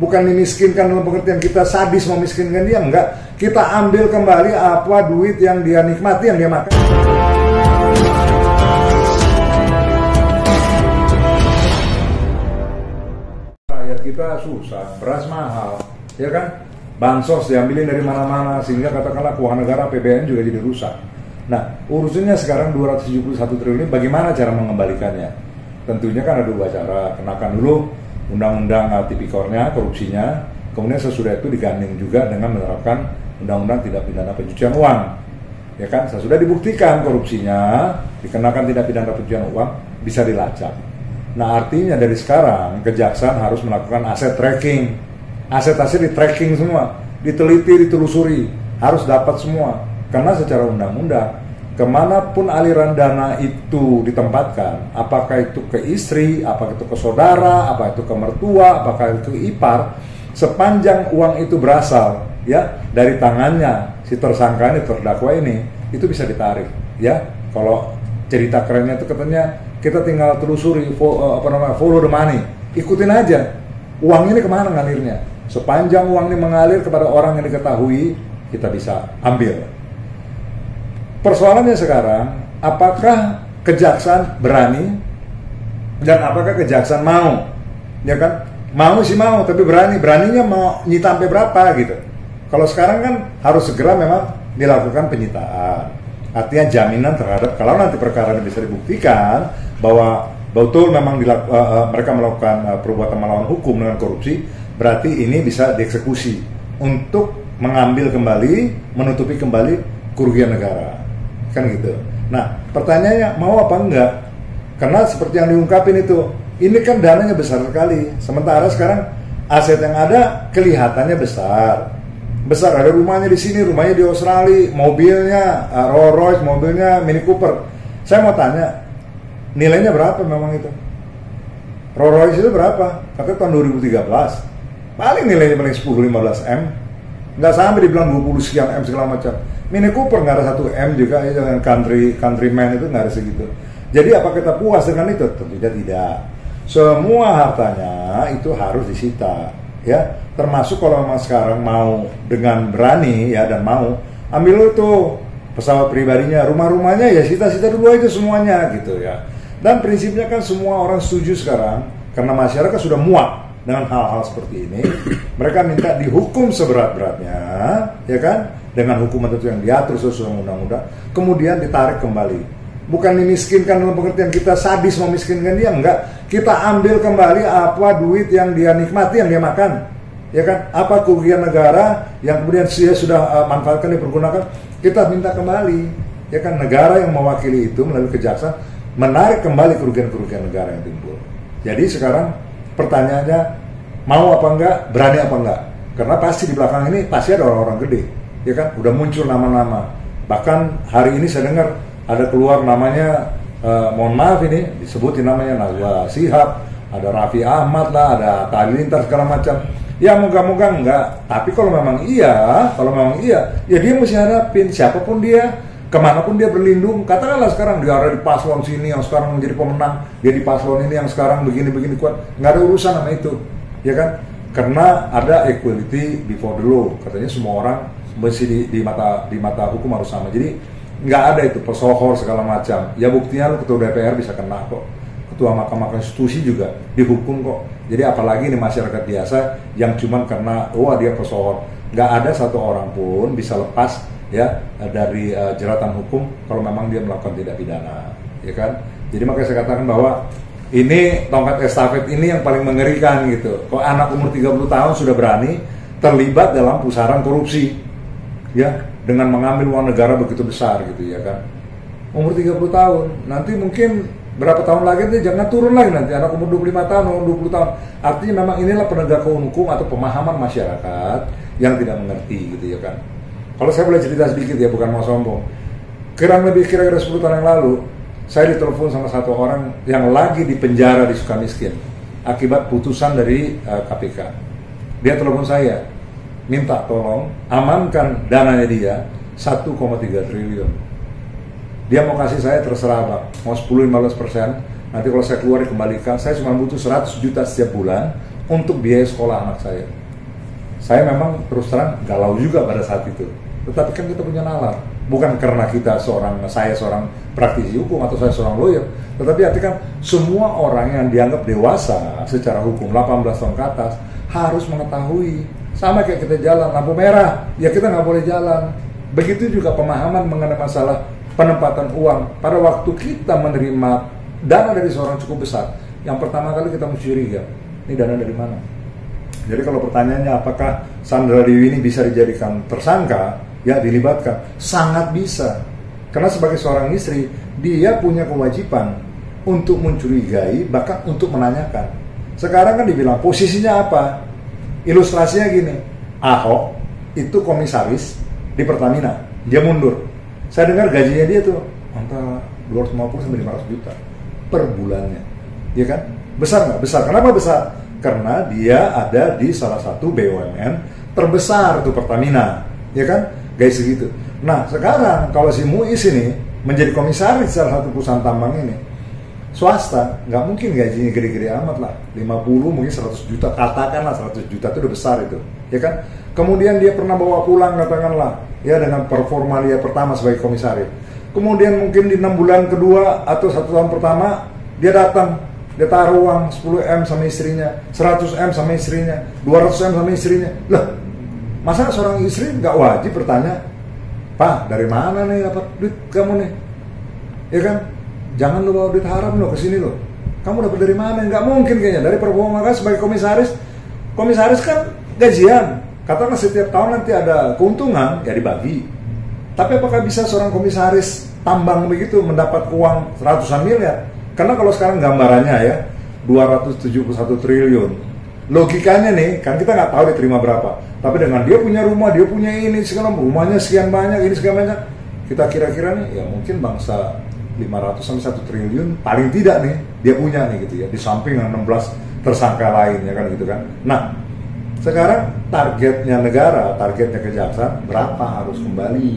Bukan dimiskinkan dalam pengertian kita sadis memiskinkan dia, enggak. Kita ambil kembali apa duit yang dia nikmati, yang dia makan. Rakyat kita susah, beras mahal, ya kan? Bansos diambilin dari mana-mana, sehingga katakanlah keuangan negara APBN juga jadi rusak. Nah, urusannya sekarang 271 triliun, bagaimana cara mengembalikannya? Tentunya kan ada dua cara. Kenakan dulu undang-undang tipikornya, korupsinya, kemudian sesudah itu digandeng juga dengan menerapkan undang-undang tidak pidana pencucian uang. Ya kan, sesudah dibuktikan korupsinya, dikenakan tidak pidana pencucian uang, bisa dilacak. Nah, artinya dari sekarang kejaksaan harus melakukan aset tracking. Aset-aset di tracking semua, diteliti, ditelusuri, harus dapat semua. Karena secara undang-undang, kemanapun aliran dana itu ditempatkan, apakah itu ke istri, apakah itu ke saudara, apakah itu ke mertua, apakah itu ke ipar, sepanjang uang itu berasal ya dari tangannya si tersangka ini, terdakwa ini, itu bisa ditarik. Ya, kalau cerita kerennya itu katanya kita tinggal telusuri, follow the money, ikutin aja uang ini kemana ngalirnya. Sepanjang uang ini mengalir kepada orang yang diketahui, kita bisa ambil. Persoalannya sekarang, apakah kejaksaan berani dan apakah kejaksaan mau? Ya kan? Mau sih mau, tapi beraninya mau nyita sampai berapa gitu. Kalau sekarang kan harus segera memang dilakukan penyitaan. Artinya jaminan terhadap kalau nanti perkara ini bisa dibuktikan bahwa betul memang mereka melakukan perbuatan melawan hukum dengan korupsi, berarti ini bisa dieksekusi untuk mengambil kembali, menutupi kembali kerugian negara. Kan gitu. Nah, pertanyaannya mau apa enggak? Karena seperti yang diungkapin itu, ini kan dananya besar sekali. Sementara sekarang aset yang ada kelihatannya besar. Besar, ada rumahnya di sini, rumahnya di Australia, mobilnya Rolls Royce, mobilnya Mini Cooper. Saya mau tanya, nilainya berapa memang itu? Rolls Royce itu berapa? Katanya tahun 2013. Paling nilainya paling 10-15 M. Nggak sampai dibilang 20 sekian M segala macam. Mini Cooper nggak ada 1 M juga ya, dengan countryman itu nggak ada segitu. Jadi apa kita puas dengan itu? Tentunya tidak. Semua hartanya itu harus disita, ya. Termasuk kalau memang sekarang mau dengan berani ya dan mau ambil itu pesawat pribadinya, rumah-rumahnya ya sita-sita dulu aja semuanya gitu ya. Dan prinsipnya kan semua orang setuju sekarang karena masyarakat sudah muak dengan hal-hal seperti ini. Mereka minta dihukum seberat-beratnya, ya kan? Dengan hukuman tentu yang diatur sesuai undang-undang, kemudian ditarik kembali. Bukan dimiskinkan dalam pengertian kita sadis memiskinkan dia, enggak. Kita ambil kembali apa duit yang dia nikmati, yang dia makan, ya kan? Apa kerugian negara yang kemudian dia sudah manfaatkan, dipergunakan, kita minta kembali, ya kan? Negara yang mewakili itu melalui kejaksaan menarik kembali kerugian-kerugian negara yang timbul. Jadi sekarang pertanyaannya, mau apa enggak, berani apa enggak? Karena pasti di belakang ini pasti ada orang-orang gede, ya kan? Udah muncul nama-nama. Bahkan hari ini saya dengar ada keluar namanya, mohon maaf ini disebutin namanya Najwa Shihab, ada Raffi Ahmad lah, ada Halilintar segala macam. Ya moga-moga enggak. Tapi kalau memang iya, ya dia mesti hadapin siapapun dia, kemanapun dia berlindung. Katakanlah sekarang dia ada di paslon sini yang sekarang menjadi pemenang, dia di paslon ini yang sekarang begini kuat, nggak ada urusan sama itu, ya kan? Karena ada equality before the law, katanya semua orang mesti di mata hukum harus sama. Jadi nggak ada itu pesohor segala macam. Ya buktinya lu ketua DPR bisa kena kok, ketua Mahkamah Konstitusi juga dihukum kok. Jadi apalagi ini masyarakat biasa yang cuman karena dia pesohor. Nggak ada satu orang pun bisa lepas ya dari jeratan hukum kalau memang dia melakukan tidak pidana, ya kan? Jadi makanya saya katakan bahwa ini tongkat estafet ini yang paling mengerikan gitu. Kok anak umur 30 tahun sudah berani terlibat dalam pusaran korupsi, ya, dengan mengambil uang negara begitu besar gitu, ya kan? Umur 30 tahun, nanti mungkin berapa tahun lagi nanti jangan turun lagi nanti anak umur 25 tahun, umur 20 tahun. Artinya memang inilah penegakan hukum atau pemahaman masyarakat yang tidak mengerti gitu, ya kan? Kalau saya boleh cerita sedikit ya, bukan mau sombong. Kira-kira 10 tahun yang lalu, saya ditelepon sama satu orang yang lagi di penjara di Sukamiskin akibat putusan dari KPK. Dia telepon saya, minta tolong amankan dananya dia 1,3 triliun. Dia mau kasih saya terserah bang, mau 10-15%. Nanti kalau saya keluar dikembalikan, saya cuma butuh 100 juta setiap bulan. untuk biaya sekolah anak saya. Saya memang terus terang galau juga pada saat itu. Tetapi kan kita punya nalar. Bukan karena saya seorang praktisi hukum atau saya seorang lawyer, tetapi artinya kan semua orang yang dianggap dewasa secara hukum 18 tahun ke atas harus mengetahui. Sama kayak kita jalan lampu merah, ya kita nggak boleh jalan. Begitu juga pemahaman mengenai masalah penempatan uang. Pada waktu kita menerima dana dari seorang cukup besar, yang pertama kali kita mesti curiga, ini dana dari mana? Jadi kalau pertanyaannya apakah Sandra Dewi ini bisa dijadikan tersangka, ya dilibatkan, sangat bisa. Karena sebagai seorang istri, dia punya kewajiban untuk mencurigai, bahkan untuk menanyakan. Sekarang kan dibilang posisinya apa? Ilustrasinya gini, Ahok itu komisaris di Pertamina, dia mundur. Saya dengar gajinya dia tuh antara 250 sampai 500 juta per bulannya, ya kan? Besar nggak? Besar. Kenapa besar? Karena dia ada di salah satu BUMN terbesar tuh Pertamina, ya kan? Gaji segitu. Nah sekarang kalau si Muiz ini menjadi komisaris salah satu perusahaan tambang ini, swasta, nggak mungkin gajinya gede-gede amat lah, 50 mungkin 100 juta, katakanlah 100 juta itu udah besar itu, ya kan? Kemudian dia pernah bawa pulang katakanlah, ya dengan performa dia pertama sebagai komisaris. Kemudian mungkin di 6 bulan kedua atau 1 tahun pertama dia datang, dia taruh uang 10M sama istrinya, 100M sama istrinya, 200M sama istrinya. Lah, masa seorang istri nggak wajib bertanya, Pak, dari mana nih dapat duit kamu nih? Ya kan? Jangan lu bawa duit haram lo ke sini lo. Kamu dapat dari mana? Nggak mungkin kayaknya. Dari performa kan sebagai komisaris. Komisaris kan gajian. Katakanlah setiap tahun nanti ada keuntungan, ya dibagi. Tapi apakah bisa seorang komisaris tambang begitu mendapat uang ratusan miliar? Karena kalau sekarang gambarannya ya 271 triliun. Logikanya nih, kan kita nggak tahu diterima berapa. Tapi dengan dia punya rumah, dia punya ini segala, rumahnya sekian banyak, ini sekian banyak. Kita kira-kira nih, ya mungkin bangsa 500 sampai 1 triliun paling tidak nih dia punya nih gitu ya, di samping 16 tersangka lainnya kan gitu kan. Nah sekarang targetnya negara, targetnya kejaksaan berapa harus kembali,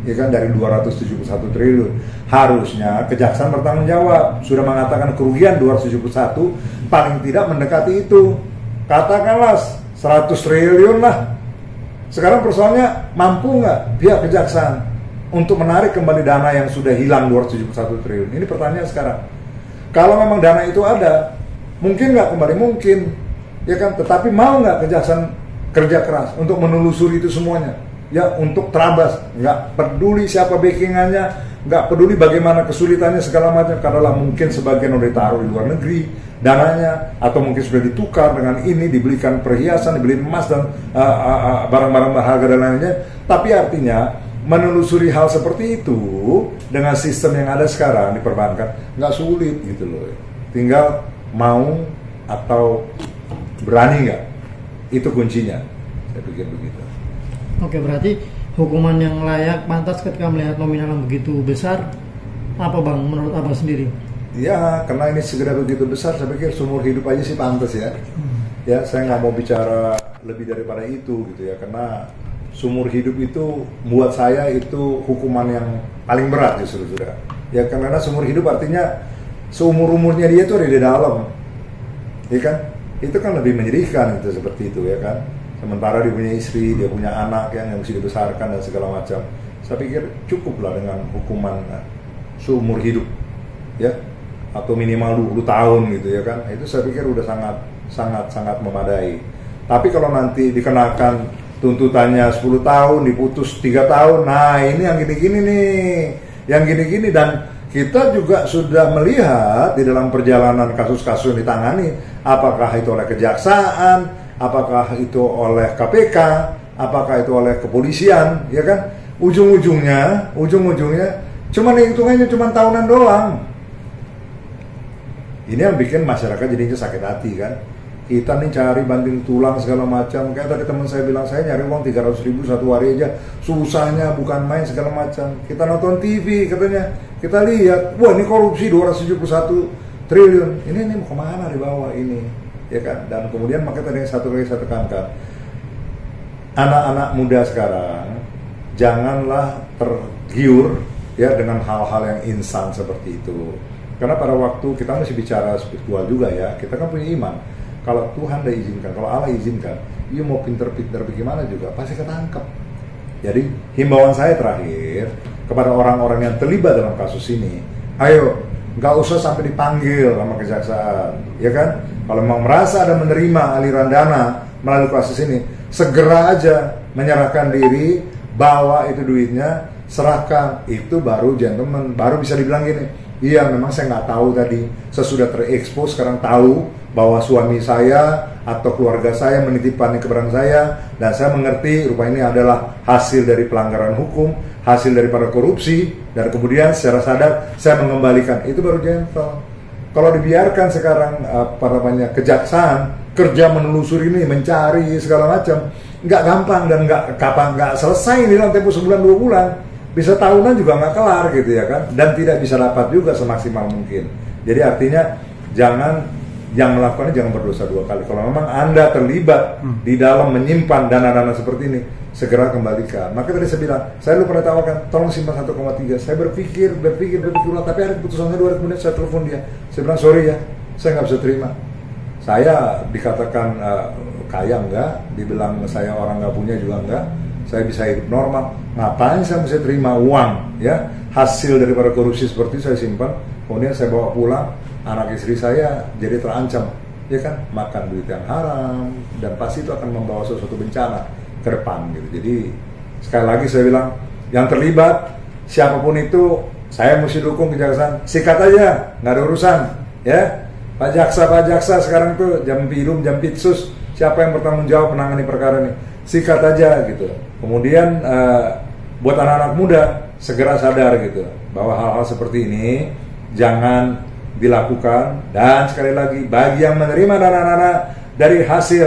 ya kan, dari 271 triliun harusnya kejaksaan bertanggung jawab, sudah mengatakan kerugian 271 paling tidak mendekati itu, katakanlah 100 triliun lah. Sekarang persoalannya mampu nggak pihak kejaksaan untuk menarik kembali dana yang sudah hilang 271 triliun? Ini pertanyaan sekarang. Kalau memang dana itu ada, mungkin nggak kembali? Mungkin, ya kan? Tetapi mau nggak kejaksaan kerja keras untuk menelusuri itu semuanya? Ya, untuk terabas, nggak peduli siapa backingannya, nggak peduli bagaimana kesulitannya segala macam, karena mungkin sebagian udah ditaruh di luar negeri dananya, atau mungkin sudah ditukar dengan ini, dibelikan perhiasan, dibeli emas dan barang-barang berharga dan lainnya. Tapi artinya menelusuri hal seperti itu dengan sistem yang ada sekarang di perbankan nggak sulit gitu loh. Tinggal mau atau berani nggak, itu kuncinya. Saya pikir begitu. Oke, berarti hukuman yang layak pantas ketika melihat nominal yang begitu besar apa Bang menurut Abang sendiri? Ya, karena ini segera begitu besar, saya pikir seumur hidup aja sih pantas ya. Ya, saya nggak mau bicara lebih daripada itu gitu ya, karena seumur hidup itu buat saya itu hukuman yang paling berat justru sudah. Ya, karena seumur hidup artinya seumur-umurnya dia itu ada di dalam, ya kan? Itu kan lebih menyedihkan itu seperti itu ya kan. Sementara dia punya istri, dia punya anak yang mesti dibesarkan dan segala macam. Saya pikir cukuplah dengan hukuman seumur hidup, ya, atau minimal 20 tahun gitu ya kan. Itu saya pikir udah sangat memadai. Tapi kalau nanti dikenakan tuntutannya 10 tahun, diputus 3 tahun, nah ini yang gini-gini nih, yang gini-gini. Dan kita juga sudah melihat di dalam perjalanan kasus-kasus yang ditangani, apakah itu oleh kejaksaan, apakah itu oleh KPK, apakah itu oleh kepolisian, ya kan? Ujung-ujungnya cuman hitungannya cuma tahunan doang. Ini yang bikin masyarakat jadinya sakit hati kan. Kita nih cari banting tulang segala macam. Kayak tadi teman saya bilang, saya nyari uang 300.000 satu hari aja, susahnya bukan main segala macam. Kita nonton TV katanya, kita lihat, wah ini korupsi 271 triliun. Ini mau kemana di bawah ini? Ya kan? Dan kemudian makanya tadi yang satu lagi saya tekankan, anak-anak muda sekarang janganlah tergiur ya dengan hal-hal yang instan seperti itu. Karena pada waktu kita masih bicara spiritual juga ya, kita kan punya iman. kalau Tuhan dah izinkan, kalau Allah izinkan, you mau pinter-pinter bagaimana juga pasti ketangkep. Jadi himbauan saya terakhir kepada orang-orang yang terlibat dalam kasus ini, ayo nggak usah sampai dipanggil sama kejaksaan, ya kan? Kalau memang merasa ada menerima aliran dana melalui kasus ini, segera aja menyerahkan diri, bawa itu duitnya, serahkan. Itu baru gentleman, baru bisa dibilang gini, iya memang saya nggak tahu tadi, sesudah terekspos sekarang tahu bahwa suami saya atau keluarga saya menitipkan kepada saya, dan saya mengerti rupanya ini adalah hasil dari pelanggaran hukum, hasil daripada korupsi, dan kemudian secara sadar saya mengembalikan. Itu baru gentle. Kalau dibiarkan sekarang kejaksaan kerja menelusuri ini, mencari segala macam, nggak gampang dan nggak selesai ini dalam tempo sebulan 2 bulan, bisa tahunan juga nggak kelar gitu ya kan, dan tidak bisa dapat juga semaksimal mungkin. Jadi artinya yang melakukannya jangan berdosa 2 kali. Kalau memang Anda terlibat di dalam menyimpan dana-dana seperti ini, segera kembalikan. Maka tadi saya bilang, saya lupa tawarkan, tolong simpan 1,3. Saya berpikir ulang, tapi hari keputusannya 2 hari kemudian saya telepon dia. Saya bilang, sorry ya, saya nggak bisa terima. Saya dikatakan kaya enggak, dibilang saya orang nggak punya juga enggak. Saya bisa hidup normal. Ngapain saya mesti terima uang ya hasil daripada korupsi seperti saya simpan, kemudian saya bawa pulang, anak istri saya jadi terancam, ya kan, makan duit yang haram, dan pasti itu akan membawa sesuatu bencana ke depan gitu. Jadi sekali lagi saya bilang, yang terlibat siapapun itu, saya mesti dukung kejaksaan, sikat aja, nggak ada urusan ya. Pak jaksa sekarang tuh jam pilum, jam pitsus, siapa yang bertanggung jawab menangani perkara ini, sikat aja gitu. Kemudian buat anak-anak muda segera sadar gitu bahwa hal-hal seperti ini jangan dilakukan. Dan sekali lagi, bagi yang menerima dana-dana dari hasil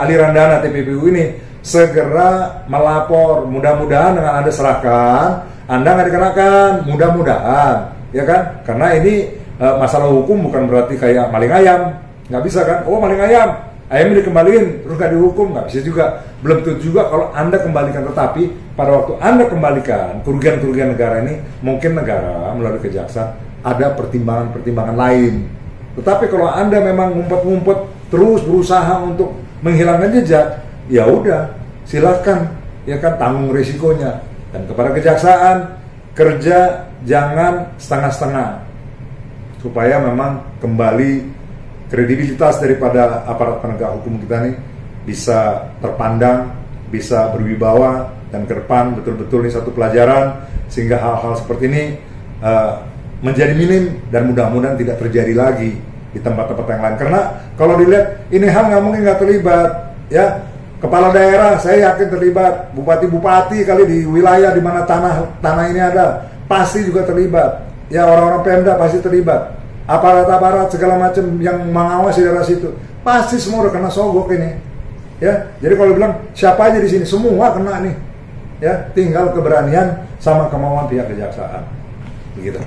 aliran dana TPPU ini, segera melapor. Mudah-mudahan dengan Anda serahkan, Anda nggak dikenakan, mudah-mudahan ya kan, karena ini masalah hukum bukan berarti kayak maling ayam, nggak bisa kan, oh maling ayamnya dikembaliin terus nggak dihukum, nggak bisa juga. Belum tentu juga kalau Anda kembalikan, tetapi pada waktu Anda kembalikan kerugian-kerugian negara ini, mungkin negara melalui kejaksaan ada pertimbangan-pertimbangan lain. Tetapi kalau Anda memang ngumpet-ngumpet terus berusaha untuk menghilangkan jejak, ya udah silakan ya kan, tanggung risikonya. Dan kepada kejaksaan, kerja jangan setengah-setengah, supaya memang kembali kredibilitas daripada aparat penegak hukum kita ini bisa terpandang, bisa berwibawa, dan ke depan betul-betul ini satu pelajaran sehingga hal-hal seperti ini menjadi minim dan mudah-mudahan tidak terjadi lagi di tempat-tempat yang lain. Karena kalau dilihat ini hal nggak mungkin nggak terlibat ya. Kepala daerah saya yakin terlibat, bupati-bupati kali di wilayah di mana tanah ini ada pasti juga terlibat. Ya, orang-orang Pemda pasti terlibat, aparat-aparat segala macam yang mengawasi daerah situ pasti semua udah kena sogok ini ya. Jadi kalau bilang siapa aja di sini, semua kena nih ya, tinggal keberanian sama kemauan pihak kejaksaan begitu.